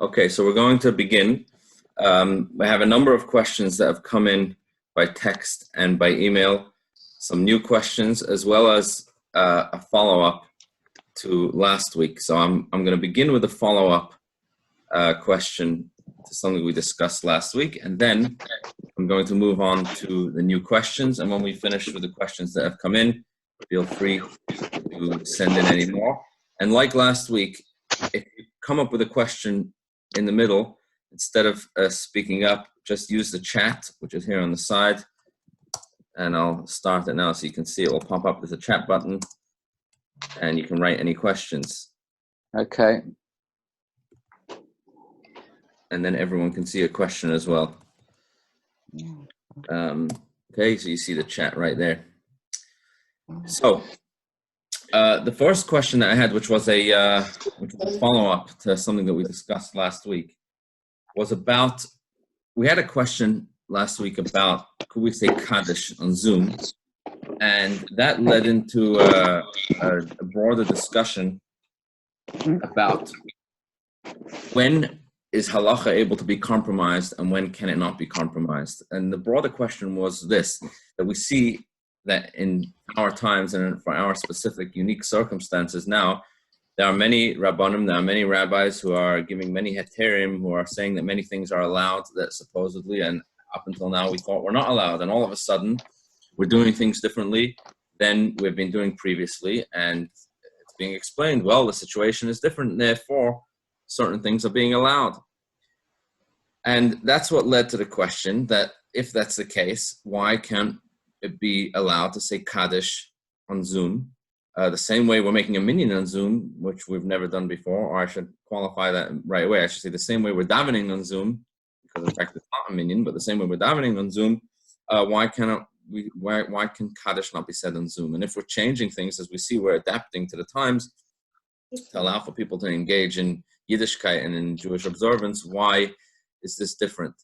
Okay, so we're going to begin. We have a number of questions that have come in by text and by email, some new questions, as well as a follow-up to last week. So I'm going to begin with a follow-up question to something we discussed last week, and then I'm going to move on to the new questions. And when we finish with the questions that have come in, feel free to send in any more. And like last week, if you come up with a question in the middle, instead of speaking up, just use the chat, which is here on the side. And I'll start it now so you can see it will pop up. There's a chat button, and you can write any questions. Okay. And then everyone can see a question as well. Okay, so you see the chat right there. So the first question that I had, which was a follow-up to something that we discussed last week, was about, we had a question last week about, could we say Kaddish on Zoom? And that led into a broader discussion about when is Halacha able to be compromised and when can it not be compromised? And the broader question was this, that we see that in our times and for our specific unique circumstances now, there are many Rabbanim, there are many rabbis who are giving many heterim, who are saying that many things are allowed that supposedly, and up until now we thought were not allowed. And all of a sudden, we're doing things differently than we've been doing previously. And it's being explained, well, the situation is different, therefore, certain things are being allowed. And that's what led to the question that if that's the case, why can't it be allowed to say Kaddish on Zoom? The same way we're making a minyan on Zoom, which we've never done before, or I should qualify that right away. I should say the same way we're davening on Zoom, because in fact it's not a minyan, but the same way we're davening on Zoom, why can Kaddish not be said on Zoom? And if we're changing things, as we see, we're adapting to the times to allow for people to engage in Yiddishkeit and in Jewish observance, why is this different?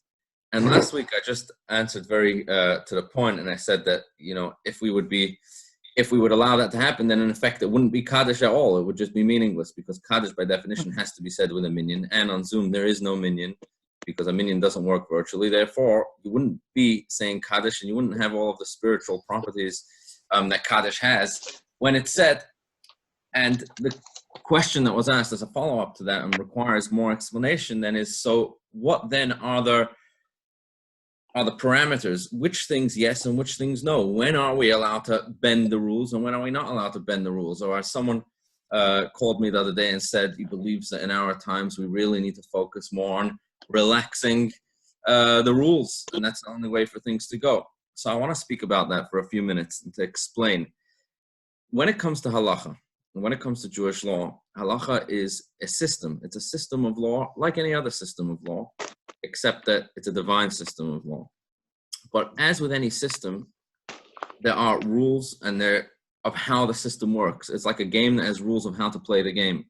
And last week I just answered very to the point, and I said that, you know, if we would allow that to happen, then in effect it wouldn't be Kaddish at all. It would just be meaningless, because Kaddish by definition has to be said with a minyan, and on Zoom there is no minyan, because a minyan doesn't work virtually. Therefore, you wouldn't be saying Kaddish, and you wouldn't have all of the spiritual properties that Kaddish has when it's said. And the question that was asked as a follow-up to that and requires more explanation then is, so what then are the parameters? Which things yes and which things no? When are we allowed to bend the rules and when are we not allowed to bend the rules? Or as someone called me the other day and said he believes that in our times we really need to focus more on relaxing the rules, and that's the only way for things to go. So I want to speak about that for a few minutes and to explain. When it comes to Halacha, and when it comes to Jewish law, Halacha is a system. It's a system of law like any other system of law, except that it's a divine system of law. But as with any system, there are rules and of how the system works. It's like a game that has rules of how to play the game.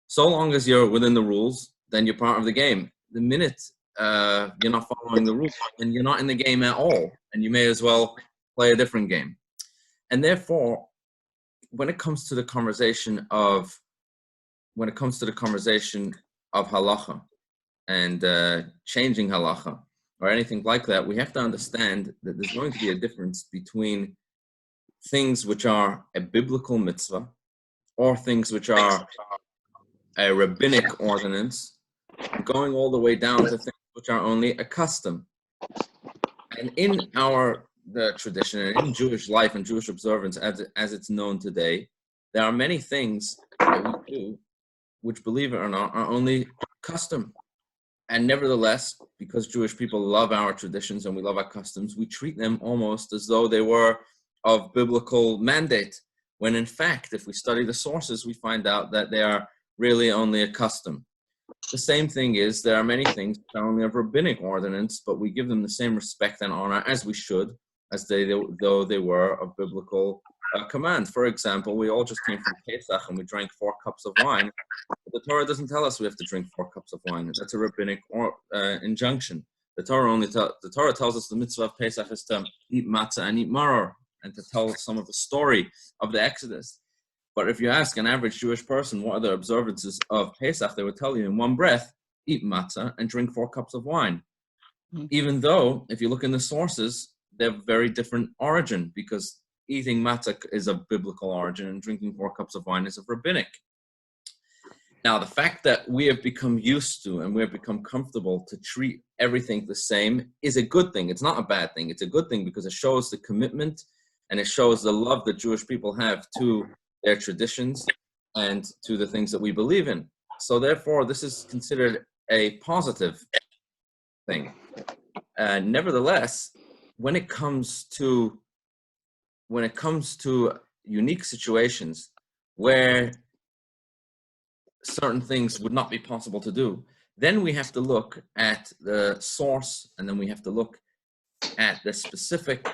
So long as you're within the rules, then you're part of the game. The minute you're not following the rules, then you're not in the game at all, and you may as well play a different game. And therefore, when it comes to the conversation of halacha and changing halacha or anything like that, we have to understand that there's going to be a difference between things which are a biblical mitzvah or things which are a rabbinic ordinance, going all the way down to things which are only a custom. And in the tradition and in Jewish life and Jewish observance as it's known today, there are many things that we do which, believe it or not, are only custom. And nevertheless, because Jewish people love our traditions and we love our customs, we treat them almost as though they were of biblical mandate, when in fact, if we study the sources, we find out that they are really only a custom. The same thing is, there are many things that are only of rabbinic ordinance, but we give them the same respect and honor as we should, as though they were of biblical command. For example, we all just came from Pesach and we drank 4 cups of wine. But the Torah doesn't tell us we have to drink 4 cups of wine. That's a rabbinic injunction. The Torah tells us the mitzvah of Pesach is to eat matzah and eat maror, and to tell some of the story of the Exodus. But if you ask an average Jewish person what are the observances of Pesach, they would tell you in one breath, eat matzah and drink 4 cups of wine. Even though, if you look in the sources, they're very different origin, because eating matzah is of biblical origin and drinking 4 cups of wine is of rabbinic. Now, the fact that we have become used to and we have become comfortable to treat everything the same is a good thing. It's not a bad thing. It's a good thing because it shows the commitment and it shows the love that Jewish people have to their traditions and to the things that we believe in. So therefore, this is considered a positive thing. Nevertheless, when it comes to unique situations where certain things would not be possible to do, then we have to look at the source, and then we have to look at the specific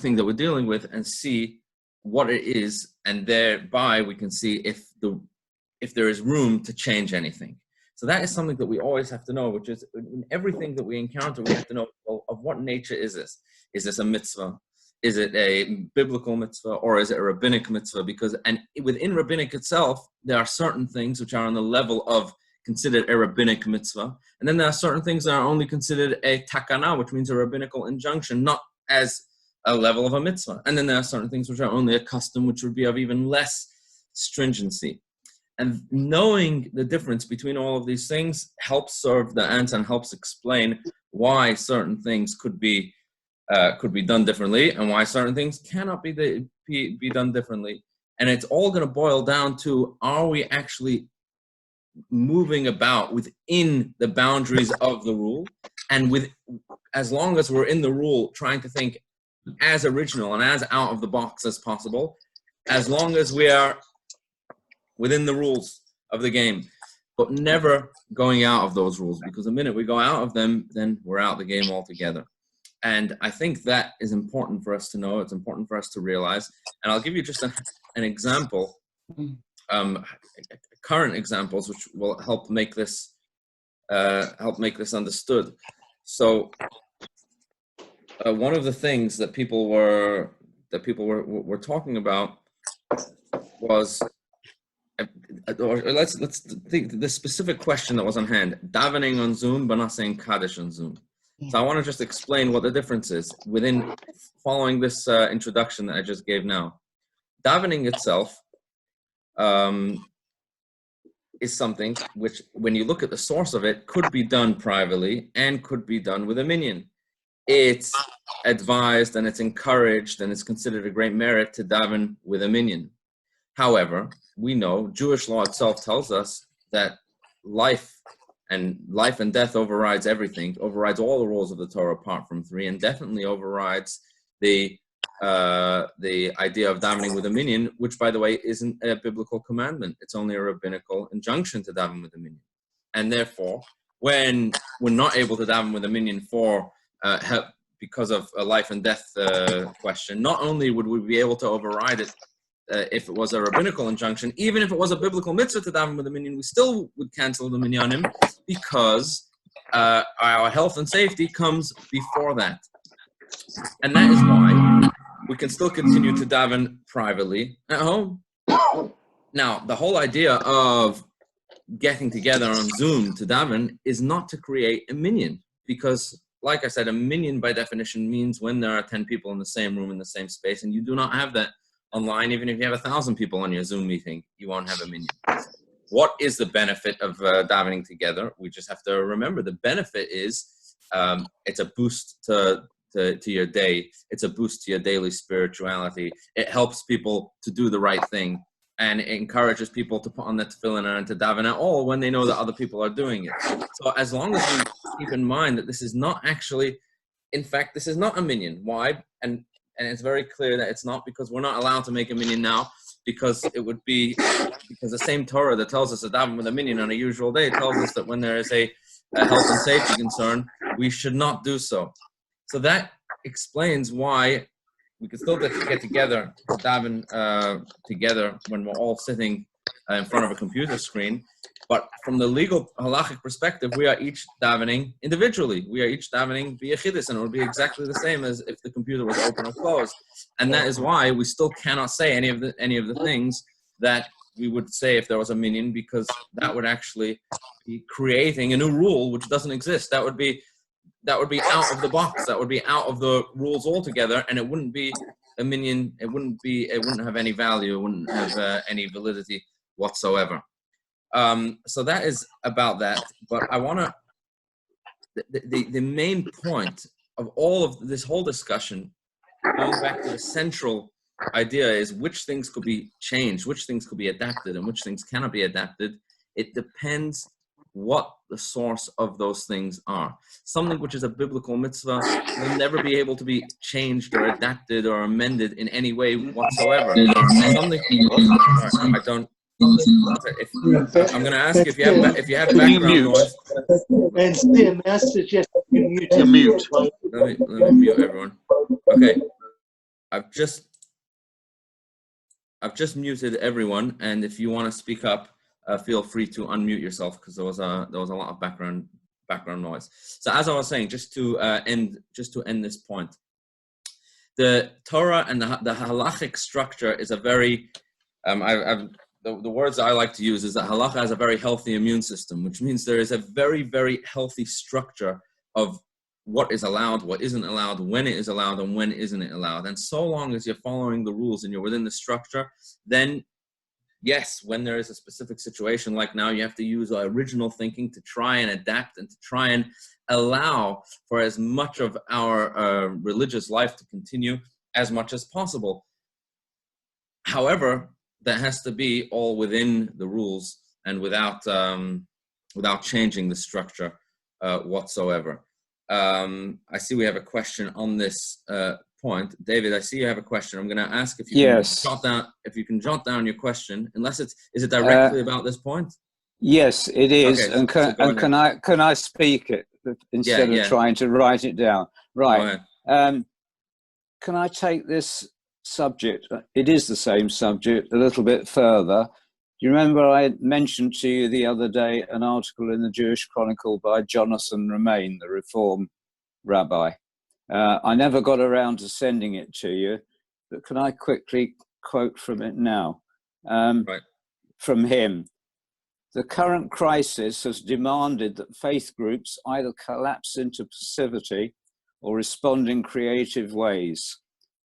thing that we're dealing with and see what it is, and thereby we can see if there is room to change anything. So that is something that we always have to know, which is in everything that we encounter, we have to know, well, of what nature is this? Is this a mitzvah? Is it a biblical mitzvah, or is it a rabbinic mitzvah? Because, and within rabbinic itself, there are certain things which are on the level of considered a rabbinic mitzvah. And then there are certain things that are only considered a takana, which means a rabbinical injunction, not as a level of a mitzvah. And then there are certain things which are only a custom, which would be of even less stringency. And knowing the difference between all of these things helps serve the answer and helps explain why certain things could be done differently and why certain things cannot be done differently. And it's all going to boil down to, are we actually moving about within the boundaries of the rule? And as long as we're in the rule, trying to think as original and as out of the box as possible, as long as we are within the rules of the game, but never going out of those rules, because the minute we go out of them, then we're out of the game altogether. And I think that is important for us to know. It's important for us to realize. And I'll give you just an example, current examples, which will help make this understood. So one of the things that people were talking about was, or let's think the specific question that was on hand: davening on Zoom, but not saying Kaddish on Zoom. So I want to just explain what the difference is within following this introduction that I just gave now. Davening itself is something which, when you look at the source of it, could be done privately and could be done with a minyan. It's advised and it's encouraged and it's considered a great merit to daven with a minyan. However, we know Jewish law itself tells us that life and death overrides everything, overrides all the rules of the Torah apart from 3, and definitely overrides the idea of davening with a minyan, which, by the way, isn't a biblical commandment. It's only a rabbinical injunction to daven with a minyan. And therefore, when we're not able to daven with a minyan for help because of a life and death question, not only would we be able to override it if it was a rabbinical injunction, even if it was a biblical mitzvah to daven with a minyan, we still would cancel the minyanim, because our health and safety comes before that. And that is why we can still continue to daven privately at home. Now, the whole idea of getting together on Zoom to daven is not to create a minyan, because, like I said, a minyan by definition means when there are 10 people in the same room, in the same space, and you do not have that online. Even if you have 1,000 people on your Zoom meeting, you won't have a minyan. What is the benefit of davening together? We just have to remember the benefit is it's a boost to your day. It's a boost to your daily spirituality. It helps people to do the right thing, and it encourages people to put on their tefillin and to daven at all when they know that other people are doing it. So as long as we keep in mind that this is not actually, in fact, this is not a minyan. Why? And it's very clear that it's not, because we're not allowed to make a minyan now, because it would be, because the same Torah that tells us to daven with a minyan on a usual day tells us that when there is a health and safety concern, we should not do so. So that explains why we can still get together to daven together when we're all sitting in front of a computer screen. But from the legal halachic perspective, we are each davening individually. We are each davening via chiddush, and it would be exactly the same as if the computer was open or closed. And that is why we still cannot say any of the things that we would say if there was a minyan, because that would actually be creating a new rule which doesn't exist. That would be out of the box. That would be out of the rules altogether, and it wouldn't be a minyan. It wouldn't have any value. It wouldn't have any validity whatsoever. So that is about that. But I want to. The main point of all of this whole discussion, going back to the central idea, is which things could be changed, which things could be adapted, and which things cannot be adapted. It depends what the source of those things are. Something which is a biblical mitzvah will never be able to be changed or adapted or amended in any way whatsoever. Something I don't. I'm going to ask if you have background noise. Mute. Let me mute everyone. Okay, I've just muted everyone, and if you want to speak up, feel free to unmute yourself, because there was a lot of background noise. So as I was saying, just to end this point, the Torah and the halachic structure is a very the words I like to use is that halacha has a very healthy immune system, which means there is a very, very healthy structure of what is allowed, what isn't allowed, when it is allowed, and when isn't it allowed. And so long as you're following the rules and you're within the structure, then yes, when there is a specific situation like now, you have to use original thinking to try and adapt and to try and allow for as much of our religious life to continue as much as possible. However, that has to be all within the rules and without changing the structure whatsoever. I see we have a question on this point. David, I see you have a question. I'm going to ask if you can jot down your question, unless is it directly about this point? Yes, it is. Okay, and can I speak it instead of trying to write it down? Right. Can I take this subject? It is the same subject, a little bit further. Do you remember I mentioned to you the other day an article in the Jewish Chronicle by Jonathan Romain, the Reform Rabbi? I never got around to sending it to you, but can I quickly quote from it now? Right. From him. The current crisis has demanded that faith groups either collapse into passivity or respond in creative ways.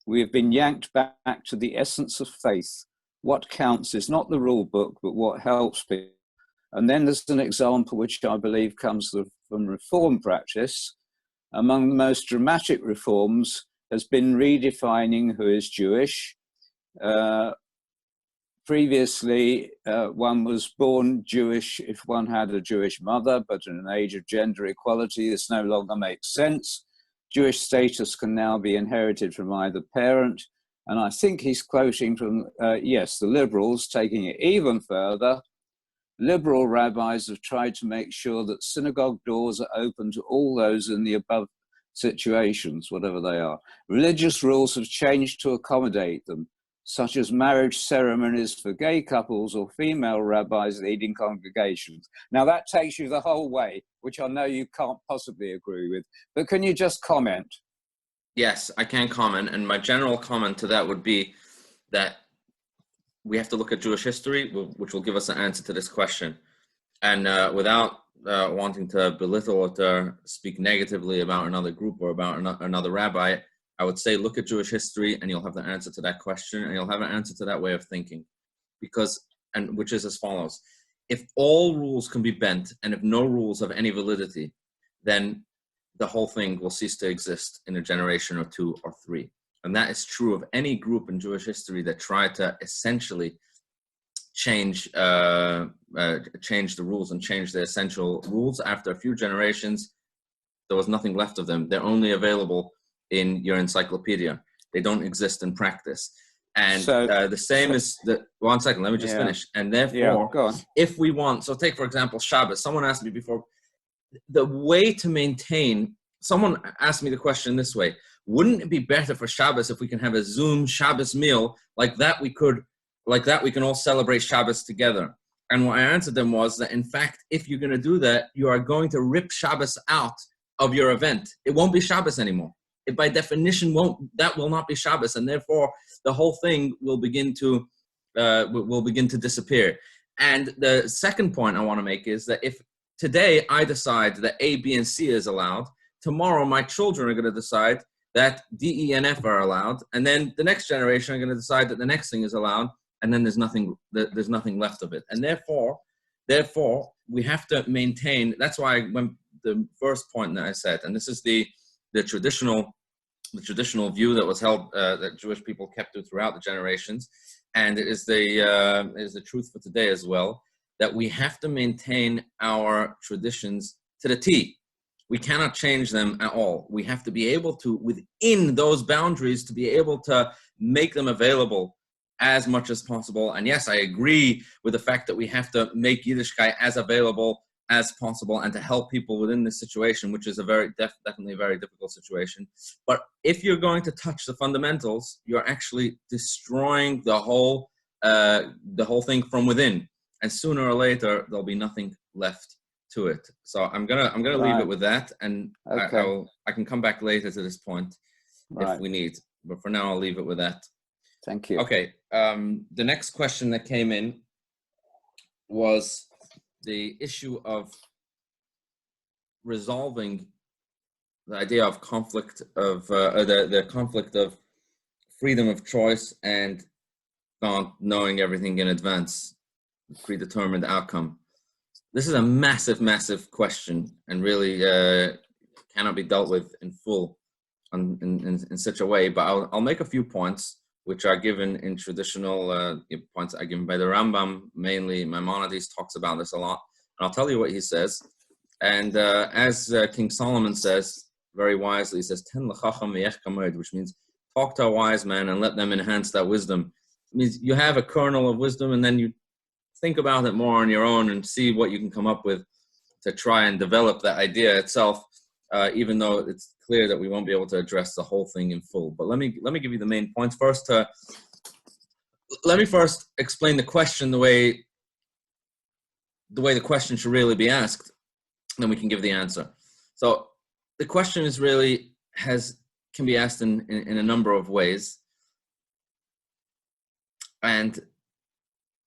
We have been yanked back to the essence of faith. What counts is not the rule book, but what helps people. And then there's an example which I believe comes from reform practice. Among the most dramatic reforms has been redefining who is Jewish. Previously, one was born Jewish if one had a Jewish mother, but in an age of gender equality, this no longer makes sense. Jewish status can now be inherited from either parent. And I think he's quoting from, the liberals, taking it even further. Liberal rabbis have tried to make sure that synagogue doors are open to all those in the above situations, whatever they are. Religious rules have changed to accommodate them, such as marriage ceremonies for gay couples or female rabbis leading congregations. Now that takes you the whole way, which I know you can't possibly agree with, but can you just comment? Yes, I can comment, and my general comment to that would be that we have to look at Jewish history, which will give us an answer to this question. And without wanting to belittle or to speak negatively about another group or about another rabbi, I would say look at Jewish history and you'll have the answer to that question, and you'll have an answer to that way of thinking. Which is as follows. If all rules can be bent and if no rules have any validity, then the whole thing will cease to exist in a generation or two or three. And that is true of any group in Jewish history that tried to essentially change the rules and change the essential rules. After a few generations, there was nothing left of them. They're only available in your encyclopedia. They don't exist in practice. And the same is the, one second, let me just finish. And therefore, go on. If we want, so take for example, Shabbos. Someone asked me before, the way to maintain, someone asked me the question this way, wouldn't it be better for Shabbos if we can have a Zoom Shabbos meal like that we can all celebrate Shabbos together? And what I answered them was that in fact, if you're going to do that, you are going to rip Shabbos out of your event. It won't be Shabbos anymore. It by definition will not be Shabbos, and therefore the whole thing will begin to will begin to disappear. And the second point I want to make is that if today I decide that A, B, and C is allowed, tomorrow my children are going to decide that D, E, and F are allowed, and then the next generation are going to decide that the next thing is allowed, and then there's nothing left of it. And therefore, we have to maintain. That's why when the first point that I said, and this is the traditional view that was held, that Jewish people kept throughout the generations, and it is the truth for today as well, that we have to maintain our traditions to the T. We cannot change them at all. We have to be able to, within those boundaries, to be able to make them available as much as possible. And yes, I agree with the fact that we have to make Yiddishkeit as available as possible and to help people within this situation, which is a definitely a very difficult situation. But if you're going to touch the fundamentals, you're actually destroying the whole thing from within. And sooner or later, there'll be nothing left to it. So I'm gonna leave it with that, and okay. I can come back later to this point if we need. But for now, I'll leave it with that. Thank you. Okay. The next question that came in was the issue of resolving the idea of conflict of the conflict of freedom of choice and not knowing everything in advance, predetermined outcome. This is a massive, massive question, and really cannot be dealt with in full in such a way. But I'll make a few points which are given in traditional points are given by the Rambam. Mainly, Maimonides talks about this a lot. And I'll tell you what he says. And as King Solomon says very wisely, he says, "Ten l'chacham v'yech kamed," which means talk to a wise man and let them enhance that wisdom. It means you have a kernel of wisdom, and then you think about it more on your own and see what you can come up with to try and develop that idea itself, even though it's clear that we won't be able to address the whole thing in full. But let me give you the main points first. Let me first explain the question the way the question should really be asked, then we can give the answer. So the question is really can be asked in a number of ways, and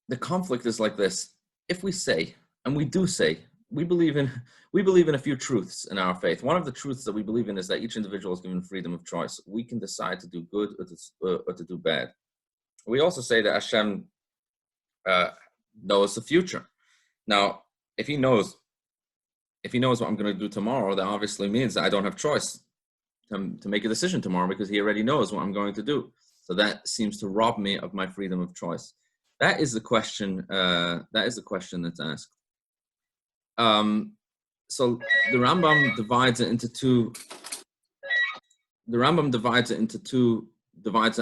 the conflict is like this. If we say, and we do say, we believe in a few truths in our faith. One of the truths that we believe in is that each individual is given freedom of choice. We can decide to do good or to do bad. We also say that Hashem knows the future. Now, if he knows what I'm going to do tomorrow, that obviously means that I don't have choice to make a decision tomorrow, because he already knows what I'm going to do. So that seems to rob me of my freedom of choice. That is the question. That's asked. So the Rambam divides it into two. The Rambam divides the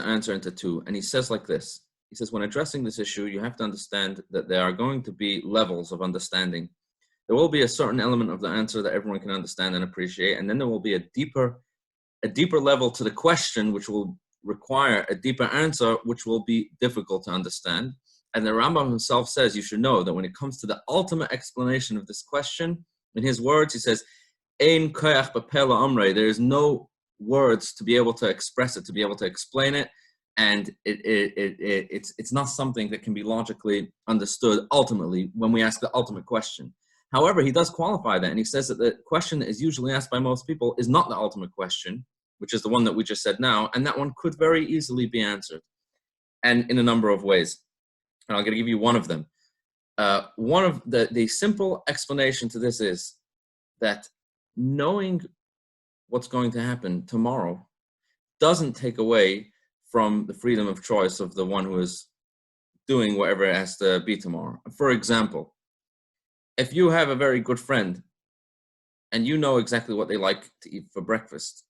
answer into two, and he says like this. He says, when addressing this issue, you have to understand that there are going to be levels of understanding. There will be a certain element of the answer that everyone can understand and appreciate, and then there will be a deeper level to the question, which will require a deeper answer, which will be difficult to understand. And the Rambam himself says, you should know that when it comes to the ultimate explanation of this question, in his words, he says, Ein koyach b'pela amrei. There is no words to be able to express it, to be able to explain it, and it's not something that can be logically understood ultimately when we ask the ultimate question. However, he does qualify that, and he says that the question that is usually asked by most people is not the ultimate question, which is the one that we just said now, and that one could very easily be answered, and in a number of ways. And I'm going to give you one of them. One of the simple explanation to this is that knowing what's going to happen tomorrow doesn't take away from the freedom of choice of the one who is doing whatever it has to be tomorrow. For example, if you have a very good friend and you know exactly what they like to eat for breakfast,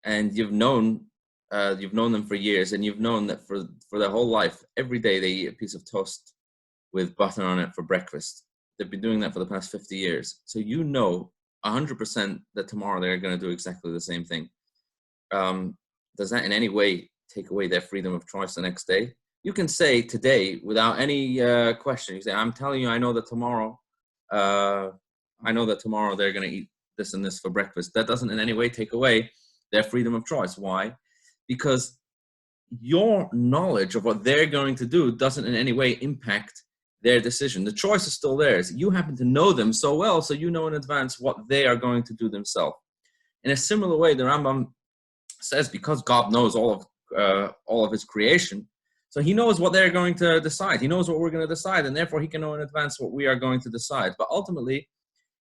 and you've known them for years, and you've known that for their whole life, every day they eat a piece of toast with butter on it for breakfast. They've been doing that for the past 50 years. So you know 100% that tomorrow they're going to do exactly the same thing. Does that in any way take away their freedom of choice the next day? You can say today, without any question, you say, I'm telling you, I know that tomorrow they're going to eat this and this for breakfast. That doesn't in any way take away their freedom of choice. Why? Because your knowledge of what they're going to do doesn't in any way impact their decision. The choice is still theirs. You happen to know them so well, so you know in advance what they are going to do themselves. In a similar way, the Rambam says because God knows all of his creation, so he knows what they're going to decide. He knows what we're going to decide, and therefore he can know in advance what we are going to decide. But ultimately,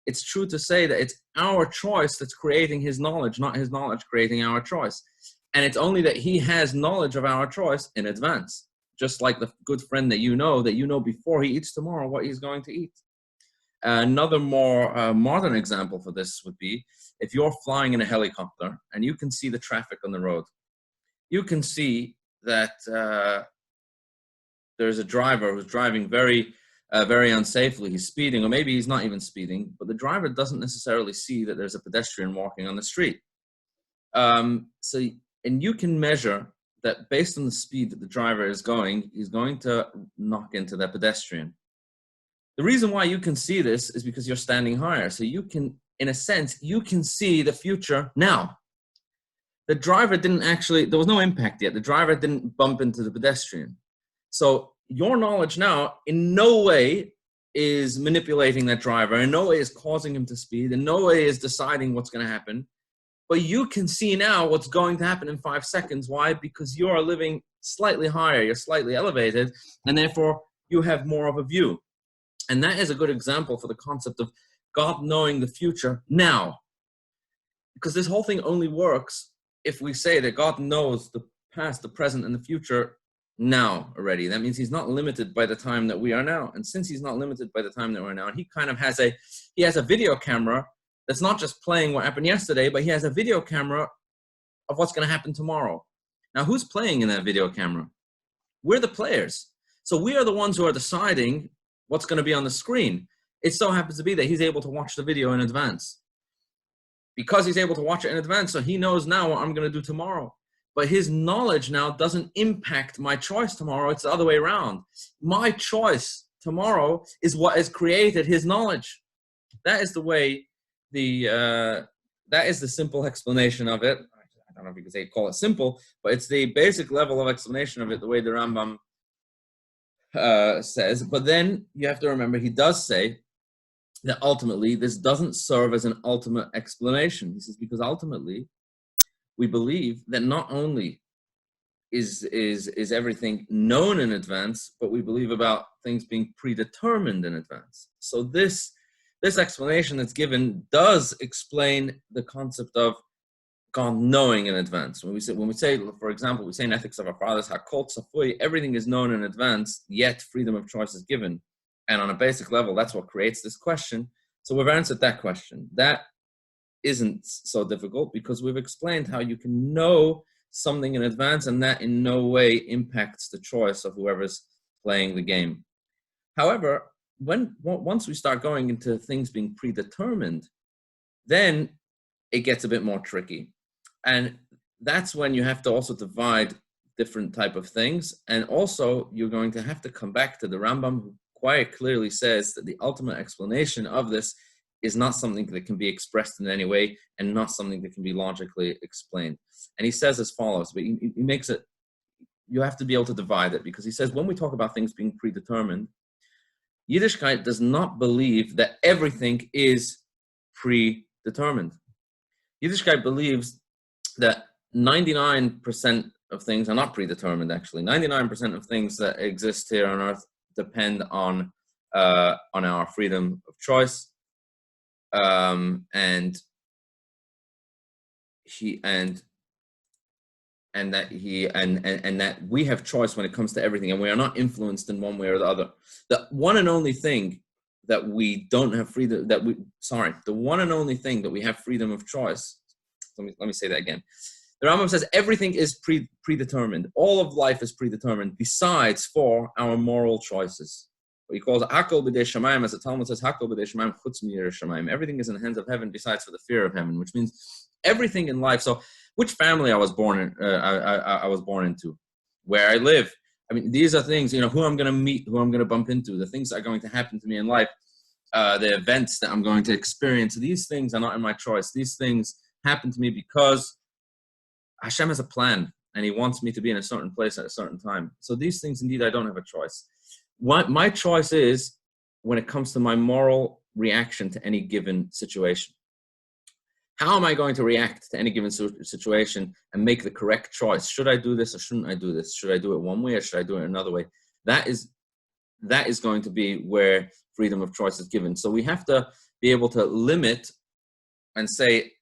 it's true to say that it's our choice that's creating his knowledge, not his knowledge creating our choice. And it's only that he has knowledge of our choice in advance. Just like the good friend that you know before he eats tomorrow what he's going to eat. Another more modern example for this would be if you're flying in a helicopter and you can see the traffic on the road. You can see that there's a driver who's driving very unsafely. He's speeding, or maybe he's not even speeding, but the driver doesn't necessarily see that there's a pedestrian walking on the street. And you can measure that based on the speed that the driver is going, he's going to knock into that pedestrian. The reason why you can see this is because you're standing higher. So you can, in a sense, you can see the future now. The driver didn't actually, there was no impact yet. The driver didn't bump into the pedestrian. So your knowledge now in no way is manipulating that driver, in no way is causing him to speed, in no way is deciding what's going to happen. But you can see now what's going to happen in 5 seconds. Why? Because you are living slightly higher, you're slightly elevated, and therefore you have more of a view. And that is a good example for the concept of God knowing the future now. Because this whole thing only works if we say that God knows the past, the present, and the future now already. That means he's not limited by the time that we are now. And since he's not limited by the time that we're now, and he kind of has a video camera that's not just playing what happened yesterday, but he has a video camera of what's going to happen tomorrow. Now, who's playing in that video camera? We're the players. So we are the ones who are deciding what's going to be on the screen. It so happens to be that he's able to watch the video in advance. Because he's able to watch it in advance, so he knows now what I'm going to do tomorrow. But his knowledge now doesn't impact my choice tomorrow. It's the other way around. My choice tomorrow is what has created his knowledge. That is the way that is the simple explanation of it. I don't know if you can say call it simple, but it's the basic level of explanation of it, the way the Rambam says. But then you have to remember, he does say that ultimately this doesn't serve as an ultimate explanation. He says because ultimately we believe that not only is everything known in advance, but we believe about things being predetermined in advance. So this explanation that's given does explain the concept of God knowing in advance. When we say, for example, we say in Ethics of Our Fathers, Hakol Tzafui, everything is known in advance, yet freedom of choice is given. And on a basic level, that's what creates this question. So we've answered that question. That isn't so difficult because we've explained how you can know something in advance and that in no way impacts the choice of whoever's playing the game. However, once we start going into things being predetermined, then it gets a bit more tricky. And that's when you have to also divide different type of things. And also you're going to have to come back to the Rambam, who quite clearly says that the ultimate explanation of this is not something that can be expressed in any way and not something that can be logically explained. And he says as follows, but he makes it, you have to be able to divide it, because he says when we talk about things being predetermined, Yiddishkeit does not believe that everything is predetermined. Yiddishkeit believes that 99% of things are not predetermined, actually. 99% of things that exist here on earth depend on our freedom of choice. And that we have choice when it comes to everything, and we are not influenced in one way or the other. The one and only thing that we don't have freedom, the one and only thing that we have freedom of choice. Let me say that again. The Rambam says everything is predetermined. All of life is predetermined, besides for our moral choices. What he calls Hakol b'dei Shamayim, as the Talmud says, Hakol b'dei Shamayim chutz mi'yirei Shamayim. Everything is in the hands of heaven, besides for the fear of heaven, which means everything in life. So, which family I was born in, I was born into, where I live. I mean, these are things, who I'm going to meet, who I'm going to bump into, the things that are going to happen to me in life, the events that I'm going to experience. These things are not in my choice. These things happen to me because Hashem has a plan, and he wants me to be in a certain place at a certain time. So these things, indeed, I don't have a choice. What my choice is when it comes to my moral reaction to any given situation. How am I going to react to any given situation and make the correct choice? Should I do this or shouldn't I do this? Should I do it one way or should I do it another way? That is going to be where freedom of choice is given. So we have to be able to limit and say,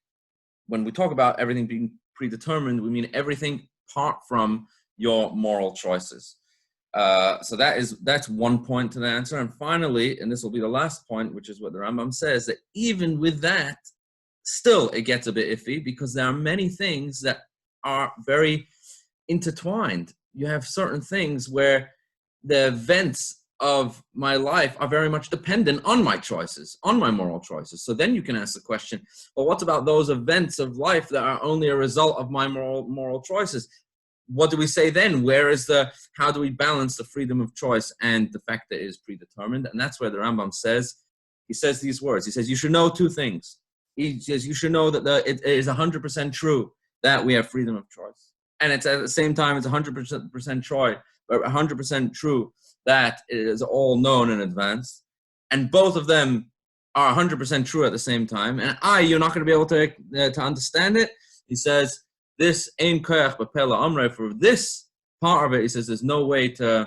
when we talk about everything being predetermined, we mean everything apart from your moral choices. So that's one point to the answer. And finally, and this will be the last point, which is what the Rambam says, that even with that, still it gets a bit iffy because there are many things that are very intertwined. You have certain things where the events of my life are very much dependent on my choices, on my moral choices. So then you can ask the question, well, what about those events of life that are only a result of my moral choices? What do we say then? How do we balance the freedom of choice and the fact that it is predetermined? And that's where the Rambam says, he says these words. He says, you should know two things. He says, you should know that it is 100% true that we have freedom of choice. And it's at the same time, it's 100% true that it is all known in advance. And both of them are 100% true at the same time. And you're not going to be able to understand it. He says, this ein koach b'pela amrei, for this part of it, he says, there's no way to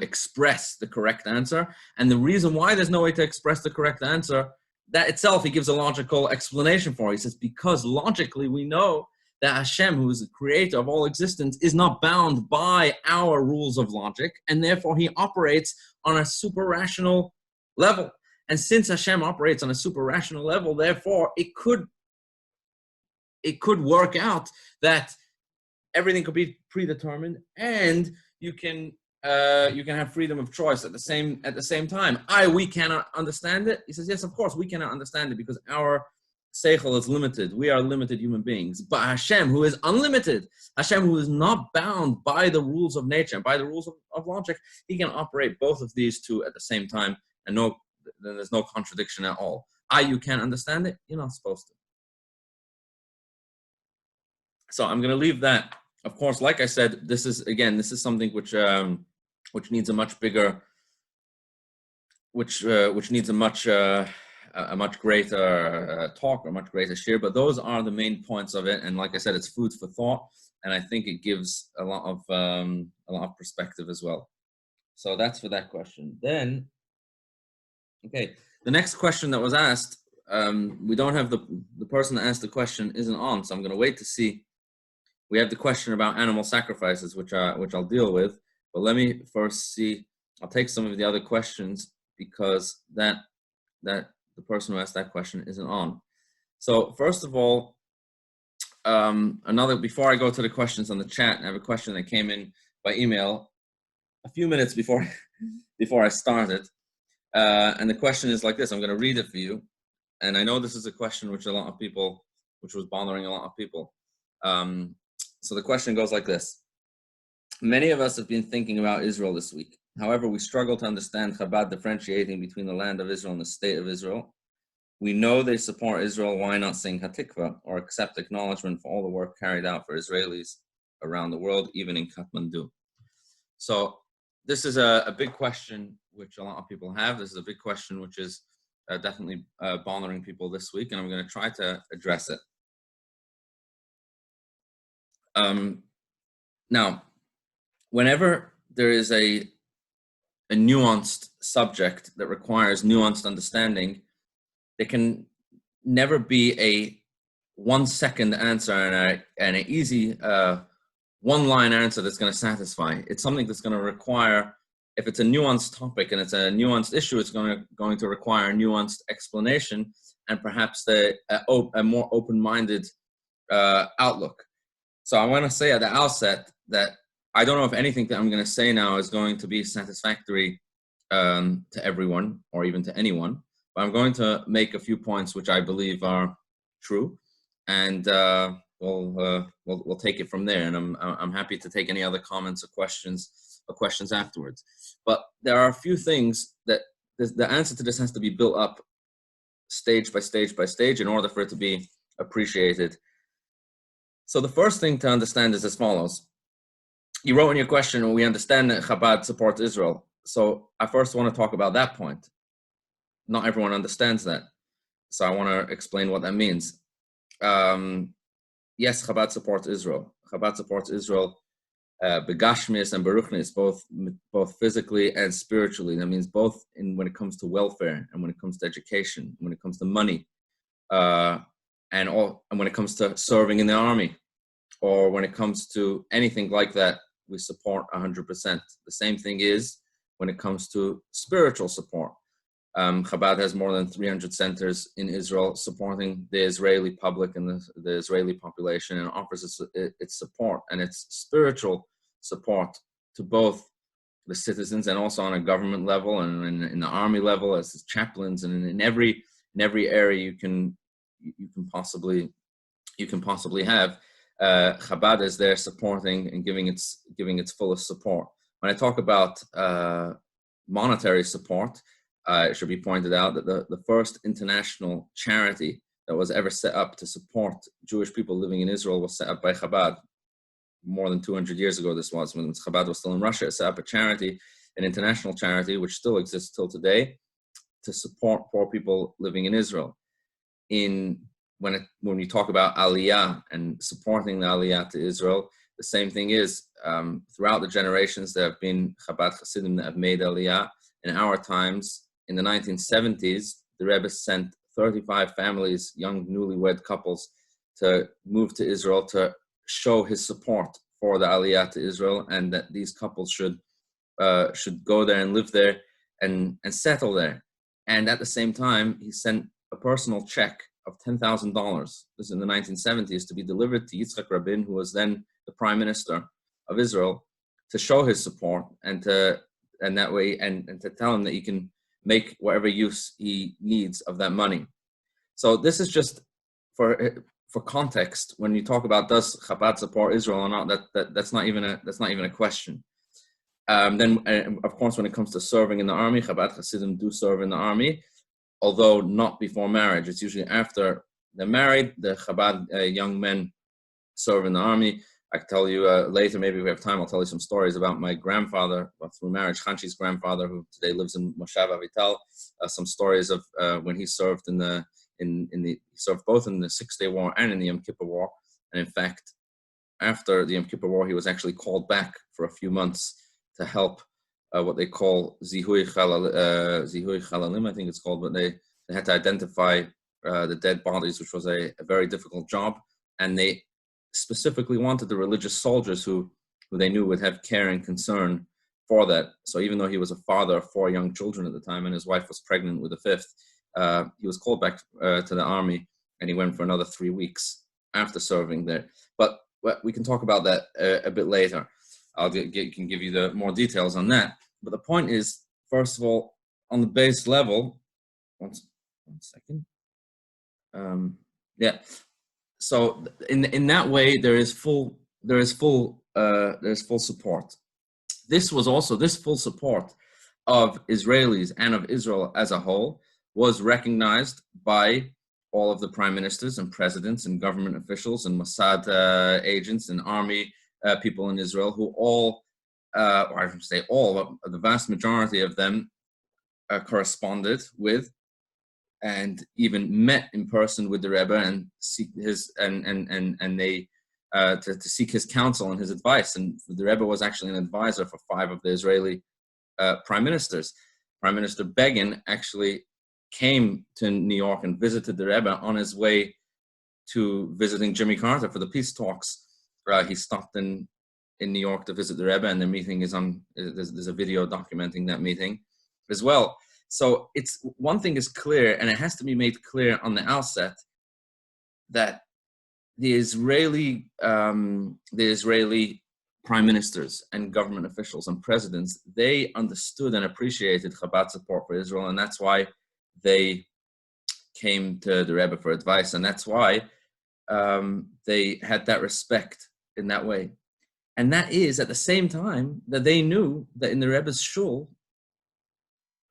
express the correct answer. And the reason why there's no way to express the correct answer, that itself he gives a logical explanation for. He says, because logically we know that Hashem, who is the creator of all existence, is not bound by our rules of logic, and therefore he operates on a super rational level. And since Hashem operates on a super rational level, therefore it could work out that everything could be predetermined, and you can have freedom of choice at the same time. We cannot understand it. He says, yes, of course, we cannot understand it because our seichel is limited. We are limited human beings. But Hashem, who is unlimited, Hashem, who is not bound by the rules of nature, by the rules of logic, he can operate both of these two at the same time, and there's no contradiction at all. You can't understand it. You're not supposed to. So I'm going to leave that. Of course, like I said, this is something which needs a much bigger, which needs a much greater talk, or much greater share. But those are the main points of it. And like I said, it's food for thought, and I think it gives a lot of perspective as well. So that's for that question. Then, okay, the next question that was asked, we don't have the person that asked the question isn't on, so I'm going to wait to see. We have the question about animal sacrifices, which I'll deal with. But let me first see. I'll take some of the other questions because that the person who asked that question isn't on. So first of all, before I go to the questions on the chat, I have a question that came in by email a few minutes before I started, and the question is like this. I'm going to read it for you, and I know this is a question which was bothering a lot of people. So the question goes like this. Many of us have been thinking about Israel this week. However, we struggle to understand Chabad differentiating between the land of Israel and the state of Israel. We know they support Israel. Why not sing Hatikva or accept acknowledgement for all the work carried out for Israelis around the world, even in Kathmandu? So this is a big question which a lot of people have. This is a big question which is definitely bothering people this week, and I'm going to try to address it. Now, whenever there is a nuanced subject that requires nuanced understanding, there can never be a 1 second answer and an easy one-line answer that's going to satisfy. It's something that's going to require, if it's a nuanced topic and it's a nuanced issue, it's going to require a nuanced explanation and perhaps a more open-minded outlook. So I want to say at the outset that I don't know if anything that I'm going to say now is going to be satisfactory to everyone or even to anyone, but I'm going to make a few points which I believe are true, and we'll take it from there. And I'm happy to take any other comments or questions afterwards. But there are a few things that the answer to this has to be built up stage by stage by stage in order for it to be appreciated So the first thing to understand is as follows. You wrote in your question, we understand that Chabad supports Israel. So I first want to talk about that point. Not everyone understands that. So I want to explain what that means. Yes, Chabad supports Israel. Chabad supports Israel begashmis and beruchnis, both physically and spiritually. That means both when it comes to welfare and when it comes to education, when it comes to money, and when it comes to serving in the army, or when it comes to anything like that, we support 100%. The same thing is when it comes to spiritual support. Chabad has more than 300 centers in Israel supporting the Israeli public and the Israeli population, and offers its support and its spiritual support to both the citizens and also on a government level and in the army level as chaplains, and in every area you can possibly have. Chabad is there supporting and giving its fullest support. When I talk about monetary support, it should be pointed out that the first international charity that was ever set up to support Jewish people living in Israel was set up by Chabad. More than 200 years ago this was, when Chabad was still in Russia. It set up a charity, an international charity, which still exists till today, to support poor people living in Israel. When we talk about Aliyah and supporting the Aliyah to Israel, the same thing is, throughout the generations, there have been Chabad Hasidim that have made Aliyah. In our times, in the 1970s, the Rebbe sent 35 families, young newlywed couples, to move to Israel to show his support for the Aliyah to Israel, and that these couples should go there and live there and settle there. And at the same time, he sent a personal check of $10,000. This is in the 1970s, to be delivered to Yitzhak Rabin, who was then the prime minister of Israel, to show his support and to tell him that he can make whatever use he needs of that money. So this is just for context. When you talk about does Chabad support Israel or not, that's not even a question. Then, of course, when it comes to serving in the army, Chabad Hasidim do serve in the army, although not before marriage. It's usually after they're married. The Chabad young men serve in the army. I can tell you later, maybe if we have time, I'll tell you some stories about my grandfather, through marriage, Chanshi's grandfather, who today lives in Moshav Avital. Some stories of when he served he served both in the 6-Day War and in the Yom Kippur War. And in fact, after the Yom Kippur War, he was actually called back for a few months to help what they call Zihui Chalalim, I think it's called, but they had to identify the dead bodies, which was a very difficult job. And they specifically wanted the religious soldiers who they knew would have care and concern for that. So even though he was a father of 4 young children at the time, and his wife was pregnant with a 5th, he was called back to the army, and he went for another 3 weeks after serving there. But we can talk about that a bit later. I can give you the more details on that. But the point is, first of all, on the base level, one second. So in that way, there is full support. This full support of Israelis and of Israel as a whole was recognized by all of the prime ministers and presidents and government officials and Mossad agents and army people in Israel, who all, or I should say all, the vast majority of them corresponded with and even met in person with the Rebbe and seek his to seek his counsel and his advice. And the Rebbe was actually an advisor for 5 of the Israeli prime ministers. Prime Minister Begin actually came to New York and visited the Rebbe on his way to visiting Jimmy Carter for the peace talks. He stopped in New York to visit the Rebbe, and the meeting is on. There's a video documenting that meeting as well. So it's one thing is clear, and it has to be made clear on the outset that the Israeli prime ministers and government officials and presidents, they understood and appreciated Chabad support for Israel, and that's why they came to the Rebbe for advice, and that's why they had that respect in that way. And that is at the same time that they knew that in the Rebbe's shul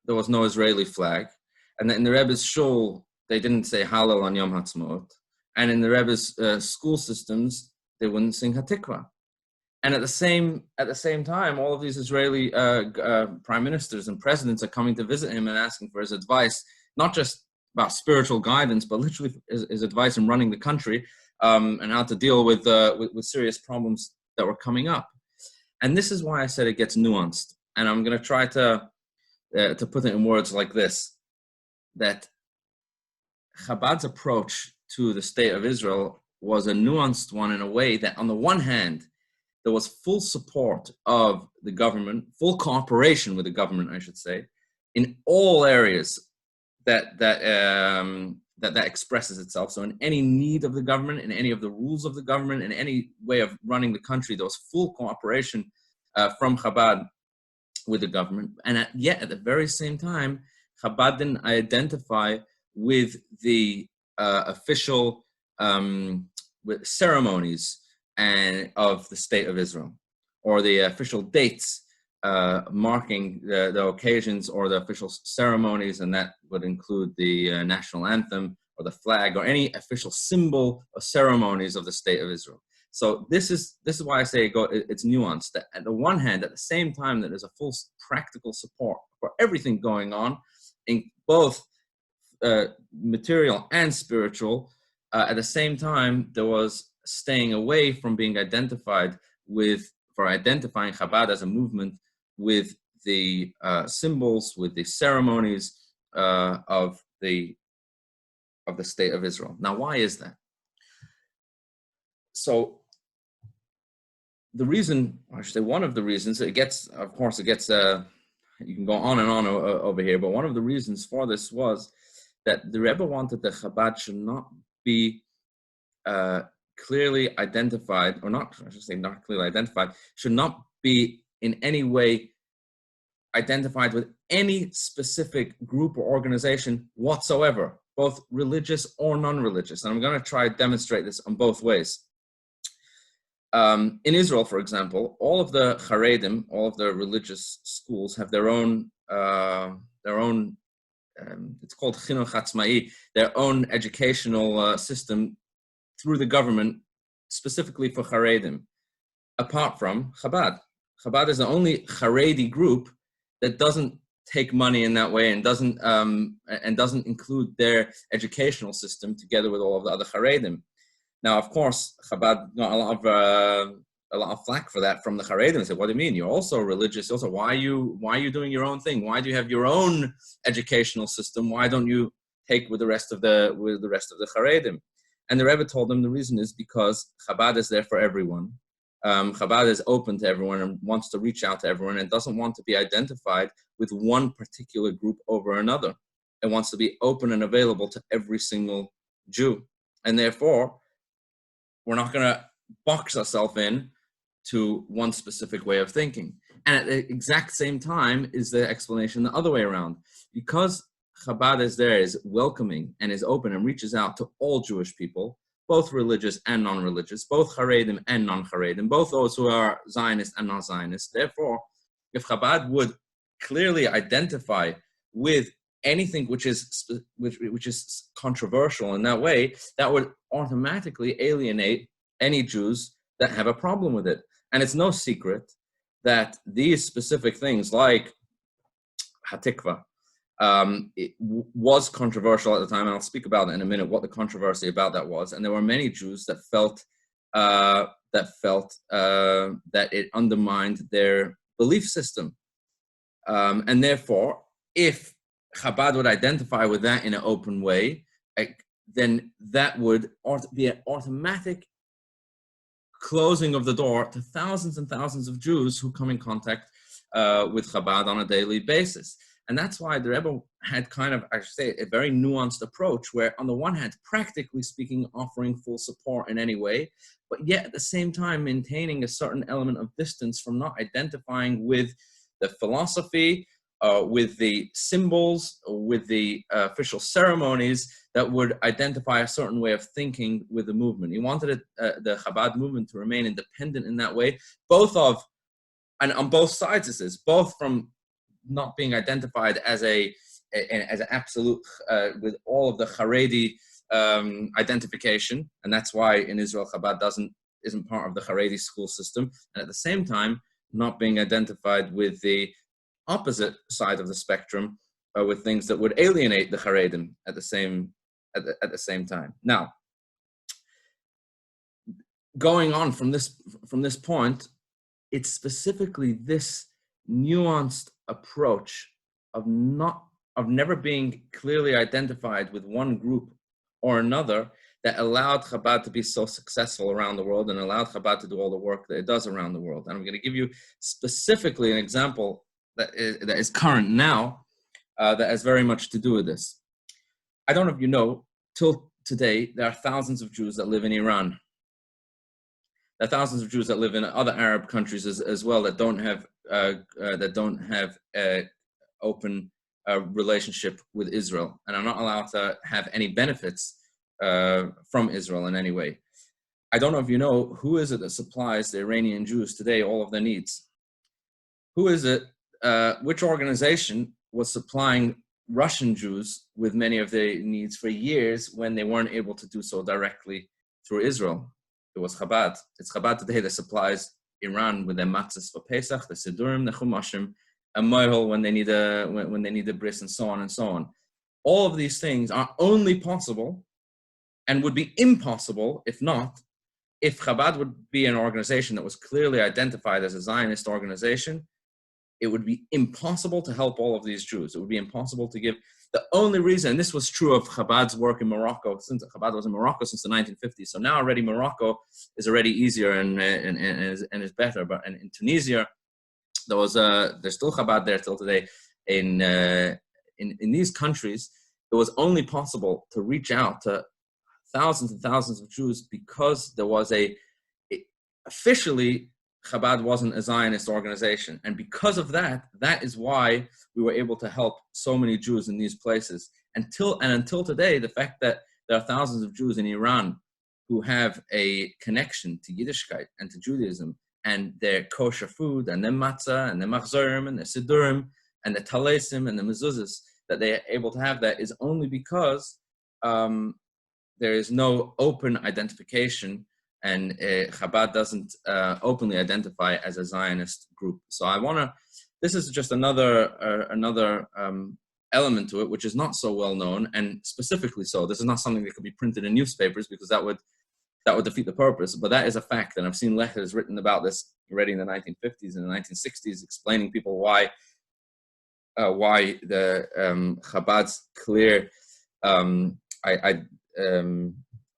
there was no Israeli flag, and that in the Rebbe's shul they didn't say Hallel on Yom Ha'atzmaut, and in the Rebbe's school systems they wouldn't sing Hatikva. And at the same time, all of these Israeli prime ministers and presidents are coming to visit him and asking for his advice, not just about spiritual guidance, but literally his advice in running the country and how to deal with serious problems that were coming up. And this is why I said it gets nuanced. And I'm going to try to put it in words like this: that Chabad's approach to the state of Israel was a nuanced one in a way that, on the one hand, there was full support of the government, full cooperation with the government, I should say, in all areas that expresses itself. So in any need of the government, in any of the rules of the government, in any way of running the country, there was full cooperation from Chabad with the government. And yet, at the very same time, Chabad didn't identify with the official with ceremonies and of the state of Israel, or the official dates marking the occasions or the official ceremonies, and that would include the national anthem or the flag or any official symbol or ceremonies of the state of Israel. So this is why I say it's nuanced. That at the one hand, at the same time that there's a full practical support for everything going on in both material and spiritual, at the same time there was staying away from being identifying Chabad as a movement with the symbols, with the ceremonies of the state of Israel. Now, why is that? So the reason, I should say, one of the reasons, you can go on and on over here, but one of the reasons for this was that the Rebbe wanted that Chabad should not be clearly identified, or not, I should say not clearly identified, should not be in any way identified with any specific group or organization whatsoever, both religious or non-religious. And I'm going to try to demonstrate this on both ways. In Israel, for example, all of the Haredim, all of the religious schools have their own it's called Chinuch Hatzmai, their own educational system through the government, specifically for Haredim, apart from Chabad. Chabad is the only Haredi group that doesn't take money in that way and doesn't include their educational system together with all of the other Haredim. Now, of course, Chabad got a lot of flack for that from the Haredim. They said, "What do you mean? You're also religious. Also, why are you doing your own thing? Why do you have your own educational system? Why don't you take with the rest of the Haredim?" And the Rebbe told them the reason is because Chabad is there for everyone. Chabad is open to everyone and wants to reach out to everyone and doesn't want to be identified with one particular group over another. It wants to be open and available to every single Jew. And therefore, we're not going to box ourselves in to one specific way of thinking. And at the exact same time is the explanation the other way around. Because Chabad is there, is welcoming and is open and reaches out to all Jewish people, both religious and non-religious, both Haredim and non-Haredim, both those who are Zionist and non-Zionist. Therefore, if Chabad would clearly identify with anything which is controversial in that way, that would automatically alienate any Jews that have a problem with it. And it's no secret that these specific things like Hatikva, it was controversial at the time, and I'll speak about it in a minute, what the controversy about that was. And there were many Jews that felt that it undermined their belief system. And therefore, if Chabad would identify with that in an open way, then that would be an automatic closing of the door to thousands and thousands of Jews who come in contact with Chabad on a daily basis. And that's why the Rebbe had kind of, I should say, a very nuanced approach where, on the one hand, practically speaking, offering full support in any way, but yet at the same time maintaining a certain element of distance from not identifying with the philosophy, with the symbols, with the official ceremonies that would identify a certain way of thinking with the movement. He wanted the Chabad movement to remain independent in that way, and on both sides this is, both from not being identified as an absolute with all of the Haredi identification, and that's why in Israel Chabad isn't part of the Haredi school system, and at the same time not being identified with the opposite side of the spectrum, with things that would alienate the Haredim at the same time. Now, going on from this point, it's specifically this nuanced approach of never being clearly identified with one group or another that allowed Chabad to be so successful around the world and allowed Chabad to do all the work that it does around the world. And I'm going to give you specifically an example that is current now, that has very much to do with this. I don't know if you know, till today, there are thousands of Jews that live in Iran. There are thousands of Jews that live in other Arab countries as well that don't have open relationship with Israel and are not allowed to have any benefits from Israel in any way. I don't know if you know, who is it that supplies the Iranian Jews today all of their needs? Who is it? Which organization was supplying Russian Jews with many of their needs for years when they weren't able to do so directly through Israel? It was Chabad. It's Chabad today that supplies Iran with their matzahs for Pesach, the Sidurim, the Chumashim, and Moihel when they need a bris, and so on and so on. All of these things are only possible and would be impossible if Chabad would be an organization that was clearly identified as a Zionist organization. It would be impossible to help all of these Jews. It would be impossible to give. The only reason, and this was true of Chabad's work in Morocco, since Chabad was in Morocco since the 1950s. So now already Morocco is already easier and is better. But in Tunisia, there's still Chabad there till today. In these countries, it was only possible to reach out to thousands and thousands of Jews because there was officially Chabad wasn't a Zionist organization. And because of that is why we were able to help so many Jews in these places. Until today, the fact that there are thousands of Jews in Iran who have a connection to Yiddishkeit and to Judaism and their kosher food and their matzah and their machzorim and their sidurim and their talesim and the mezuzahs, that they are able to have that is only because there is no open identification, and Chabad doesn't openly identify as a Zionist group. So this is just another element to it, which is not so well known, and specifically so. This is not something that could be printed in newspapers because that would defeat the purpose, but that is a fact. And I've seen letters written about this already in the 1950s and the 1960s, explaining people why the Chabad's clear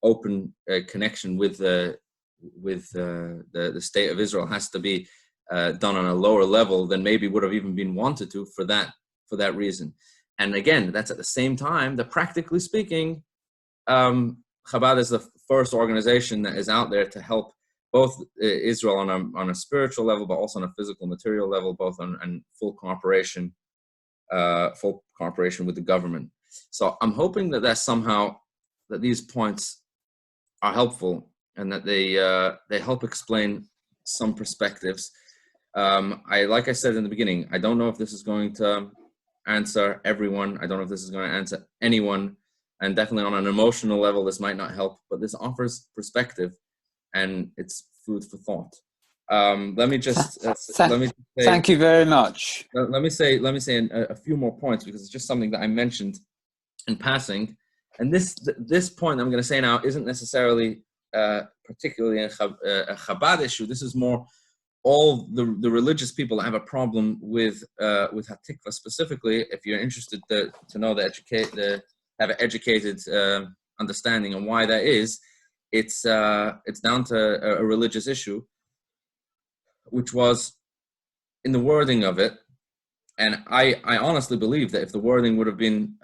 open connection with the state of Israel has to be done on a lower level than maybe would have even been wanted to for that reason. And again, that's at the same time that, practically speaking, Chabad is the first organization that is out there to help both Israel on a spiritual level, but also on a physical, material level, both on full cooperation with the government. So I'm hoping that these points are helpful and that they help explain some perspectives. Like I said in the beginning, I don't know if this is going to answer everyone. I don't know if this is going to answer anyone. And definitely on an emotional level, this might not help, but this offers perspective and it's food for thought. Let me just say, thank you very much. Let me say a few more points, because it's just something that I mentioned in passing. And this point I'm going to say now isn't necessarily particularly a Chabad issue. This is more all the religious people that have a problem with Hatikva specifically. If you're interested to know have an educated understanding on why that is, it's down to a religious issue, which was in the wording of it. And I honestly believe that if the wording would have been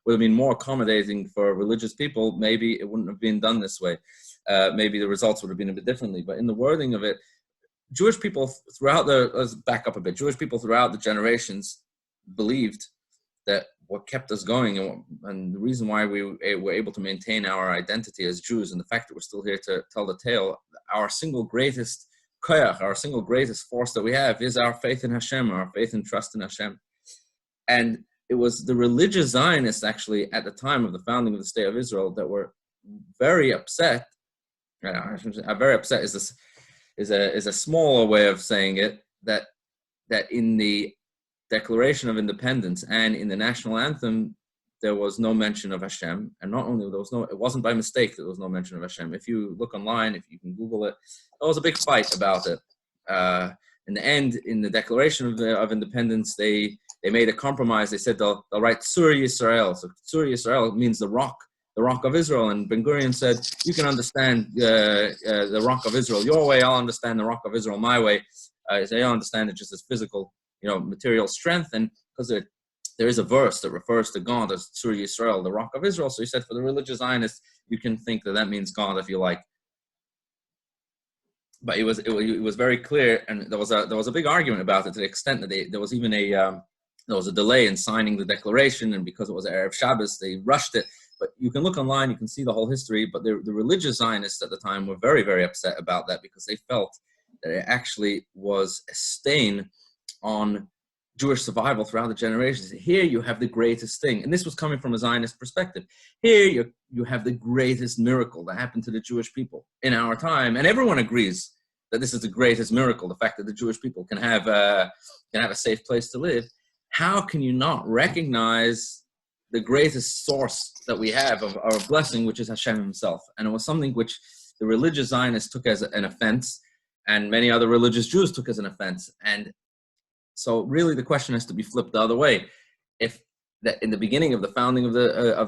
more accommodating for religious people, maybe it wouldn't have been done this way. Maybe the results would have been a bit differently. But in the wording of it, Jewish people let's back up a bit. Jewish people throughout the generations believed that what kept us going and the reason why we were able to maintain our identity as Jews, and the fact that we're still here to tell the tale, our single greatest koyach, our single greatest force that we have, is our faith in Hashem, our faith and trust in Hashem. And it was the religious Zionists, actually, at the time of the founding of the State of Israel, that were very upset I'm very upset is a smaller way of saying it, that in the Declaration of Independence and in the national anthem there was no mention of Hashem, and not only it wasn't by mistake that there was no mention of Hashem. If you look online, if you can Google it, there was a big fight about it. In the end, in the Declaration of Independence, they made a compromise. They said they'll write Tzur Yisrael. So Tzur Yisrael means the rock of Israel. And Ben Gurion said, you can understand the rock of Israel your way, I'll understand the rock of Israel my way. So I'll understand it just as physical, material strength. And because there is a verse that refers to God as Tzur Yisrael, the rock of Israel. So he said, for the religious Zionists, you can think that means God if you like. But it was very clear, and there was a big argument about it, to the extent that there was even there was a delay in signing the declaration, and because it was Erev Shabbos, they rushed it. But you can look online, you can see the whole history. But the religious Zionists at the time were very, very upset about that, because they felt that it actually was a stain on Jewish survival throughout the generations. Here you have the greatest thing, and this was coming from a Zionist perspective. Here you have the greatest miracle that happened to the Jewish people in our time, and everyone agrees that this is the greatest miracle, the fact that the Jewish people can have a safe place to live. How can you not recognize the greatest source that we have of our blessing, which is Hashem himself? And it was something which the religious Zionists took as an offense, and many other religious Jews took as an offense. And so really the question has to be flipped the other way. If that in the beginning of the founding of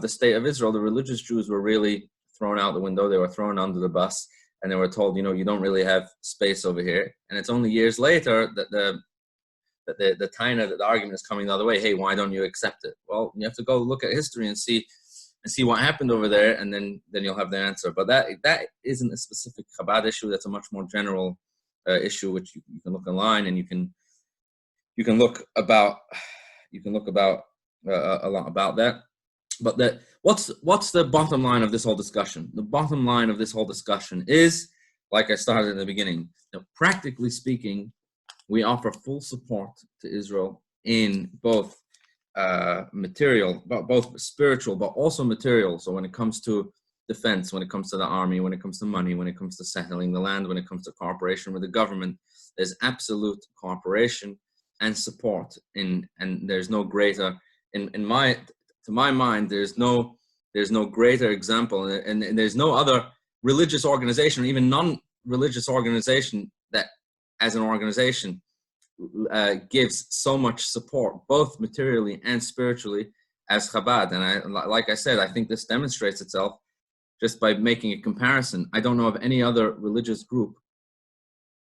the state of Israel, the religious Jews were really thrown out the window, they were thrown under the bus, and they were told, you don't really have space over here. And it's only years later that the argument is coming the other way. Hey, why don't you accept it? Well, you have to go look at history and see what happened over there, and then you'll have the answer. But that isn't a specific Chabad issue. That's a much more general issue, which you can look online, and you can look about a lot about that. But what's the bottom line of this whole discussion? The bottom line of this whole discussion is, like I started in the beginning, practically speaking, we offer full support to Israel in both material, both spiritual, but also material. So when it comes to defense, when it comes to the army, when it comes to money, when it comes to settling the land, when it comes to cooperation with the government, there's absolute cooperation and support. And there's no greater, to my mind, there's no greater example, and there's no other religious organization or even non-religious organization that, as an organization, gives so much support, both materially and spiritually, as Chabad. And like I said, I think this demonstrates itself just by making a comparison. I don't know of any other religious group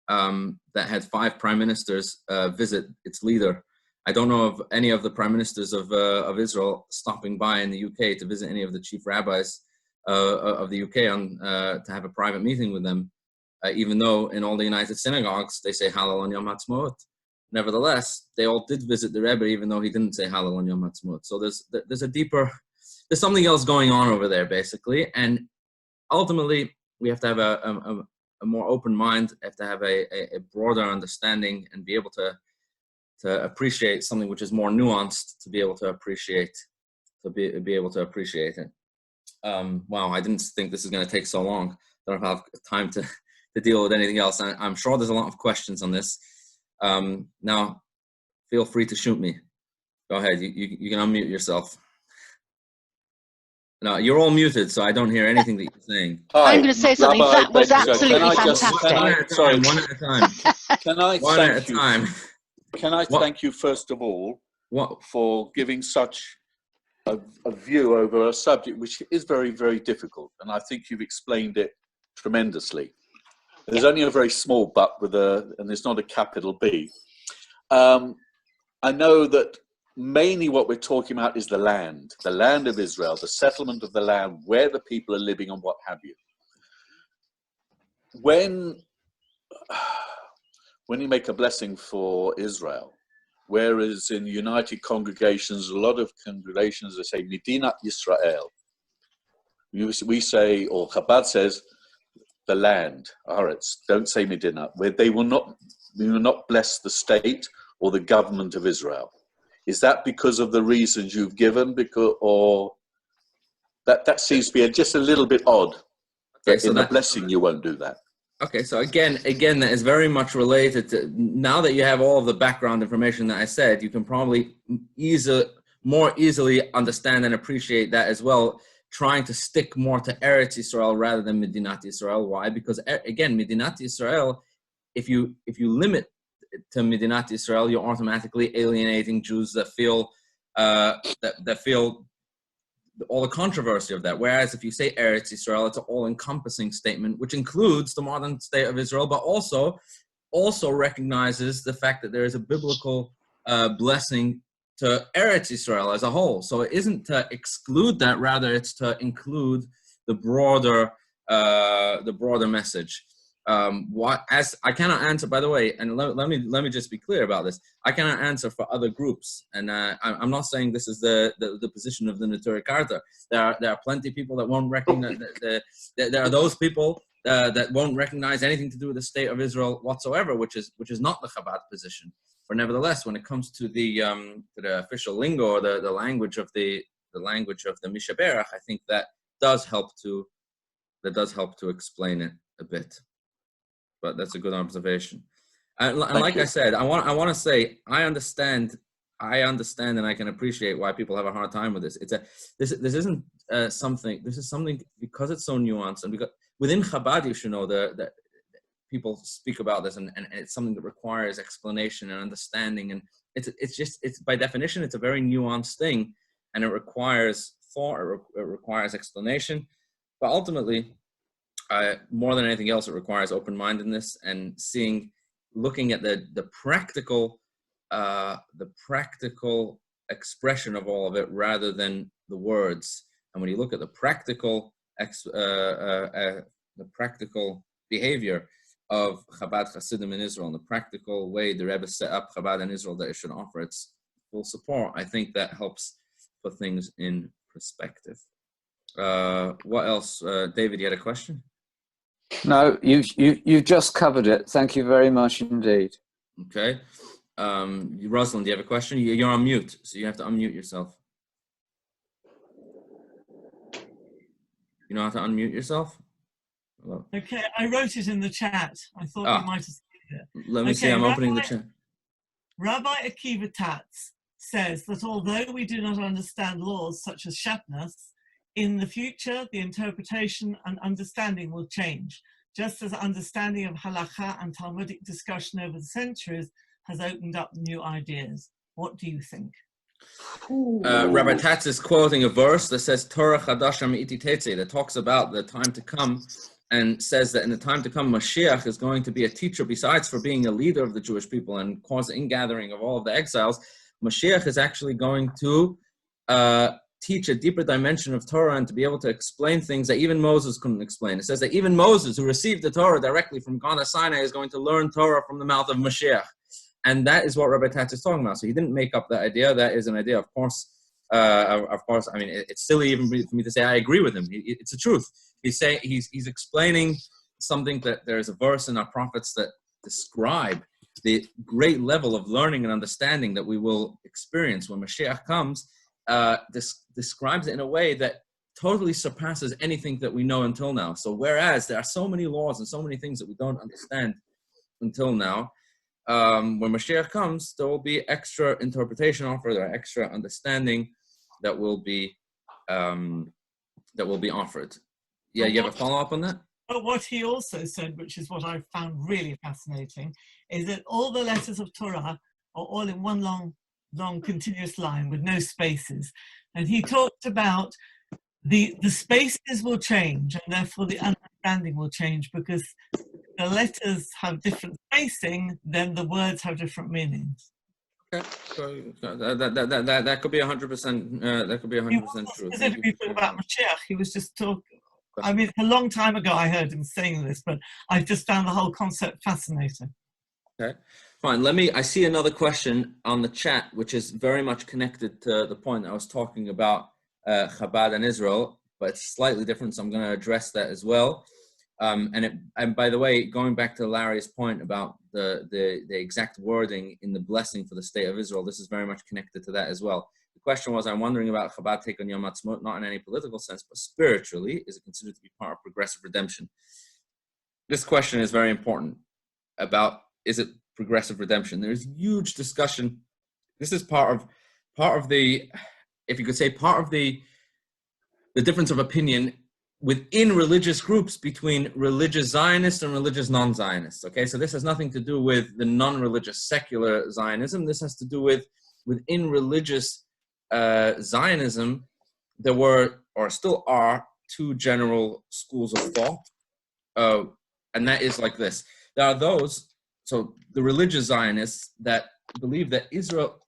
that had 5 prime ministers visit its leader. I don't know of any of the prime ministers of Israel stopping by in the UK to visit any of the chief rabbis of the UK to have a private meeting with them, even though in all the United Synagogues they say Hallel on Yom Ha'atzmaut. Nevertheless, they all did visit the Rebbe, even though he didn't say Hallel on Yom Ha'atzmaut. So there's something else going on over there, basically. And ultimately, we have to have a more open mind, have to have a broader understanding, and be able to appreciate something which is more nuanced, to be able to appreciate it. Wow, I didn't think this is going to take so long. I don't have time to deal with anything else. I'm sure there's a lot of questions on this. Now, feel free to shoot me. Go ahead. You can unmute yourself. No, you're all muted, so I don't hear anything that you're saying. Hi, I'm going to say something. Rabbi, that was absolutely fantastic. One at a time. Can I one at a time. Can I thank you, first of all, for giving such a view over a subject which is very, very difficult, and I think you've explained it tremendously. There's only a very small but and there's not a capital B. I know that mainly what we're talking about is the land of Israel, the settlement of the land, where the people are living and what have you. When you make a blessing for Israel, whereas in United Congregations, a lot of congregations, they say, Medinat Yisrael. We say, or Chabad says, the land, Aretz. Don't say Medina, where we will not bless the state or the government of Israel. Is that because of the reasons you've given? Or that seems to be just a little bit odd. Okay, so in the blessing, you won't do that. Okay, so again, that is very much related to, now that you have all of the background information that I said, you can probably more easily understand and appreciate that as well, trying to stick more to Eretz Yisrael rather than Medinat Yisrael. Why? Because again, Medinat Yisrael, if you limit to Medinat Yisrael, you're automatically alienating Jews that feel that feel all the controversy of that. Whereas if you say Eretz Yisrael, it's an all-encompassing statement, which includes the modern state of Israel, but also recognizes the fact that there is a biblical blessing to Eretz Yisrael as a whole. So it isn't to exclude that, rather it's to include the broader message. As I cannot answer, by the way, and let me just be clear about this. I cannot answer for other groups, and I'm not saying this is the position of the Neturei Karta. There are plenty of people that won't recognize. There are those people that won't recognize anything to do with the state of Israel whatsoever, which is not the Chabad position. But nevertheless, when it comes to the official lingo or the language of the Mishaberach, I think that does help to explain it a bit. But that's a good observation. And like I said, I want to say I understand, and I can appreciate why people have a hard time with this. This isn't something. This is something because it's so nuanced, and because within Chabad, you should know that people speak about this, and it's something that requires explanation and understanding, and it's by definition it's a very nuanced thing, and it requires thought, it requires explanation, but ultimately, more than anything else, it requires open-mindedness and looking at the practical expression of all of it rather than the words. And when you look at the practical behavior of Chabad Hasidim in Israel, and the practical way the Rebbe set up Chabad in Israel that it should offer its full support, I think that helps put things in perspective. What else? David, you had a question? No, you've just covered it. Thank you very much indeed. Okay. Rosalind, do you have a question? You're on mute, so you have to unmute yourself. You know how to unmute yourself? Hello? Okay, I wrote it in the chat. I thought you might have seen it. Let me see, I'm opening the chat. Rabbi Akiva Tatz says that although we do not understand laws such as Shatnas, in the future, the interpretation and understanding will change, just as understanding of Halacha and Talmudic discussion over the centuries has opened up new ideas. What do you think? Rabbi Tatz is quoting a verse that says, Torah Chadasha Me'iti Tetze, that talks about the time to come, and says that in the time to come, Mashiach is going to be a teacher, besides for being a leader of the Jewish people and cause the ingathering of all of the exiles. Mashiach is actually going to teach a deeper dimension of Torah and to be able to explain things that even Moses couldn't explain. It says that even Moses, who received the Torah directly from God at Sinai, is going to learn Torah from the mouth of Mashiach. And that is what Rabbi Tatz is talking about. So he didn't make up that idea. That is an idea, of course. I mean, it's silly even for me to say I agree with him. It's the truth. He's explaining something that there is a verse in our prophets that describe the great level of learning and understanding that we will experience when Mashiach comes. Describes it in a way that totally surpasses anything that we know until now. So whereas there are so many laws and so many things that we don't understand until now, when Mashiach comes, there will be extra interpretation offered, or extra understanding that will be offered. Yeah, you have a follow-up on that? But what he also said, which is what I found really fascinating, is that all the letters of Torah are all in one long continuous line with no spaces. And he talked about the spaces will change, and therefore the understanding will change, because the letters have different spacing, then the words have different meanings. Okay, so that could be 100%. That could be 100% true. Specifically talking about Mashiach, he was just talking. I mean, a long time ago I heard him saying this, but I just found the whole concept fascinating. Okay, fine. I see another question on the chat, which is very much connected to the point I was talking about Chabad and Israel, but it's slightly different, so I'm going to address that as well. And by the way, going back to Larry's point about the exact wording in the blessing for the state of Israel, this is very much connected to that as well. The question was, I'm wondering about Chabad take on Yom Ha'atzmaut, not in any political sense, but spiritually, is it considered to be part of progressive redemption? This question is very important about, is it progressive redemption? There's huge discussion. This is part of the, if you could say, part of the difference of opinion within religious groups between religious Zionists and religious non-Zionists. Okay, so this has nothing to do with the non-religious secular Zionism. This has to do with within religious Zionism, there were or still are two general schools of thought, and that is like this. There are those, so the religious Zionists that believe that Israel,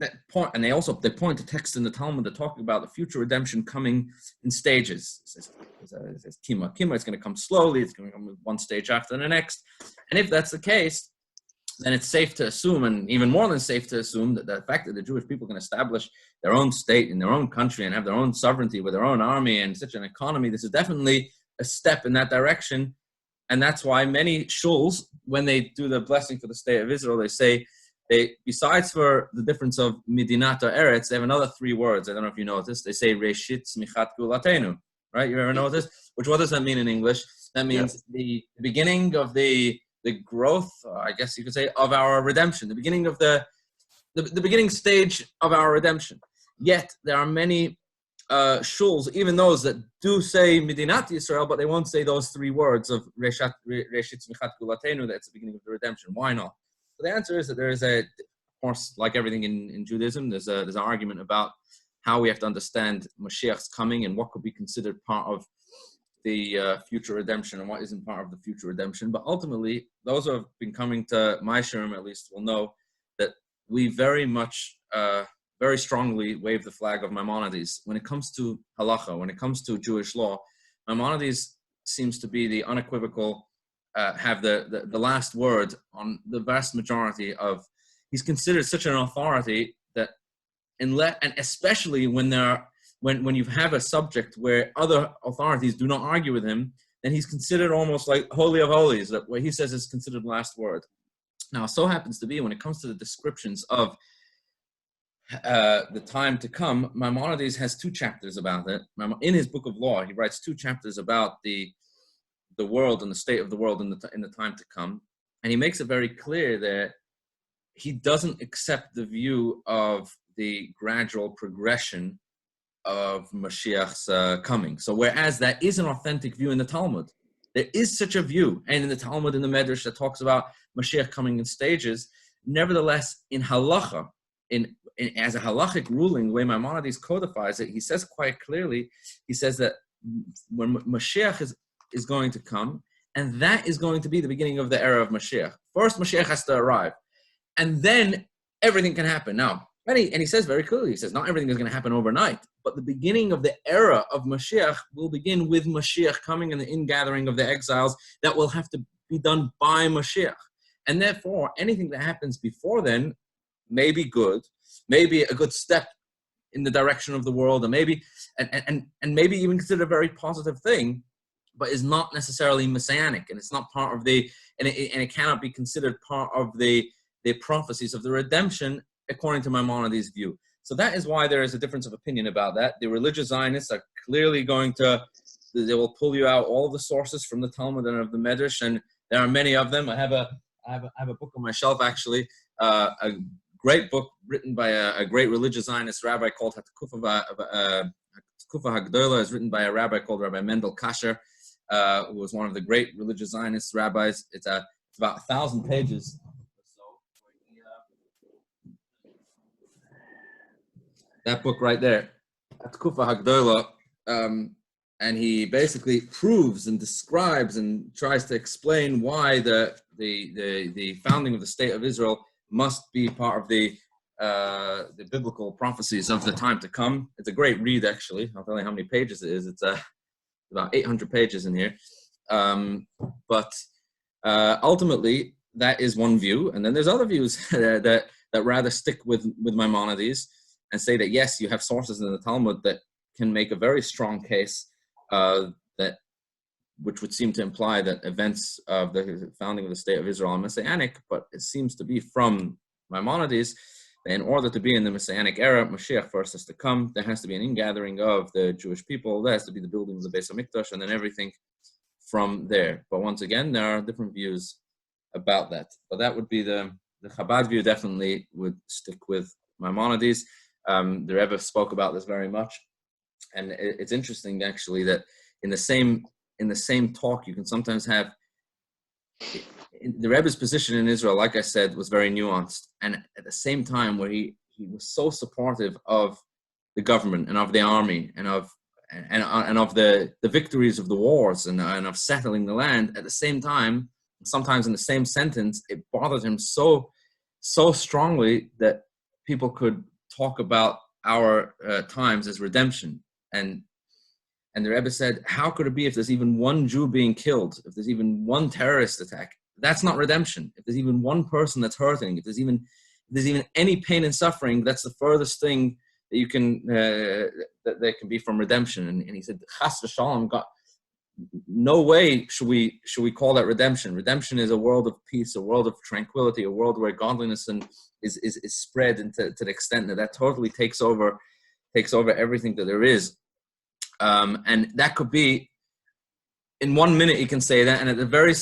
that point, and they point to texts in the Talmud that talk about the future redemption coming in stages. It says kima, it's going to come slowly. It's going to come with one stage after the next. And if that's the case, then it's safe to assume, and even more than safe to assume, that the fact that the Jewish people can establish their own state in their own country and have their own sovereignty with their own army and such an economy, this is definitely a step in that direction. And that's why many shuls, when they do the blessing for the state of Israel, they say, besides for the difference of Midinat or Eretz, they have another three words. I don't know if you noticed. They say Reshit Smichat Gulatenu, right? You ever notice? Which, what does that mean in English? That means the beginning of the growth, I guess you could say, of our redemption, the beginning of the beginning stage of our redemption. Yet there are many shuls, even those that do say Midinat Yisrael, but they won't say those three words of Reshit Smichat Gulatenu, that's the beginning of the redemption. Why not? So the answer is that there is of course, like everything in Judaism, there's an argument about how we have to understand Mashiach's coming and what could be considered part of the future redemption and what isn't part of the future redemption. But ultimately, those who have been coming to my shurim at least will know that we very much, very strongly wave the flag of Maimonides. When it comes to Halacha, when it comes to Jewish law, Maimonides seems to be the unequivocal, have the last word on the vast majority of, he's considered such an authority that and especially when you have a subject where other authorities do not argue with him, then he's considered almost like holy of holies, that what he says is considered the last word. Now, it so happens to be when it comes to the descriptions of the time to come, Maimonides has two chapters about it. In his book of law, he writes two chapters about the world and the state of the world in the time to come. And he makes it very clear that he doesn't accept the view of the gradual progression of Mashiach's coming. So whereas that is an authentic view in the Talmud, there is such a view, and in the Talmud, in the Medrash, that talks about Mashiach coming in stages, nevertheless, in Halacha, as a halachic ruling, the way Maimonides codifies it, he says quite clearly, he says that when Mashiach is going to come, and that is going to be the beginning of the era of Mashiach. First, Mashiach has to arrive, and then everything can happen. Now, and he says very clearly, he says, not everything is going to happen overnight, but the beginning of the era of Mashiach will begin with Mashiach coming and the ingathering of the exiles that will have to be done by Mashiach. And therefore, anything that happens before then may be good, maybe a good step in the direction of the world, and maybe maybe even considered a very positive thing, but is not necessarily messianic, and it's not part of and it cannot be considered part of the prophecies of the redemption according to Maimonides' view. So that is why there is a difference of opinion about that. The religious Zionists are clearly they will pull you out all the sources from the Talmud and of the Medrash, and there are many of them. I have a book on my shelf, actually, a great book written by a great religious Zionist rabbi called Ha'Tekufa Hagdola. Is written by a rabbi called Rabbi Mendel Kasher, who was one of the great religious Zionist rabbis. It's about 1,000 pages. That book right there, Ha'Tekufa Hagdola, and he basically proves and describes and tries to explain why the founding of the state of Israel must be part of the biblical prophecies of the time to come. It's a great read, actually. I'll tell you how many pages it is. It's about 800 pages in here. But ultimately, that is one view. And then there's other views that rather stick with Maimonides and say that, yes, you have sources in the Talmud that can make a very strong case that which would seem to imply that events of the founding of the State of Israel are Messianic, but it seems to be from Maimonides. In order to be in the Messianic era, Mashiach first has to come. There has to be an ingathering of the Jewish people. There has to be the building of the Beis HaMikdash, and then everything from there. But once again, there are different views about that. But that would be the Chabad view. Definitely would stick with Maimonides. The Rebbe spoke about this very much, and it's interesting actually that in the same talk you can sometimes have. The Rebbe's position in Israel, like I said, was very nuanced, and at the same time, where he was so supportive of the government and of the army and of the victories of the wars and of settling the land. At the same time, sometimes in the same sentence, it bothered him so strongly that people could talk about our times as redemption. And the Rebbe said, how could it be if there's even one Jew being killed, if there's even one terrorist attack? That's not redemption. If there's even one person that's hurting, if there's even any pain and suffering, that's the furthest thing that you can that can be from redemption. And he said, Chas v'shalom, God, no way should we call that redemption. Redemption is a world of peace, a world of tranquility, a world where godliness is spread to the extent that totally takes over everything that there is. And that could be, in 1 minute he can say that, and at the very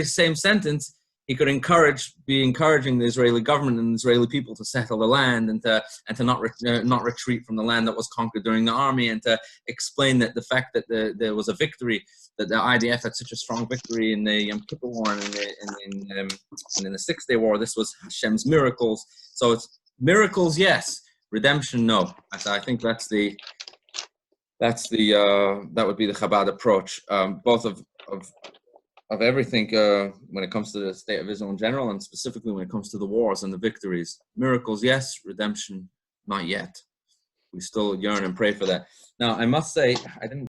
same sentence he could be encouraging the Israeli government and the Israeli people to settle the land and to not retreat from the land that was conquered during the army, and to explain that the fact that there was a victory, that the IDF had such a strong victory in the Yom Kippur War and in the 6 Day War. This was Hashem's miracles. So it's miracles, yes. Redemption, no. I think that would be the Chabad approach, both of everything when it comes to the state of Israel in general, and specifically when it comes to the wars and the victories. Miracles, yes. Redemption, not yet. We still yearn and pray for that. Now, I must say, I didn't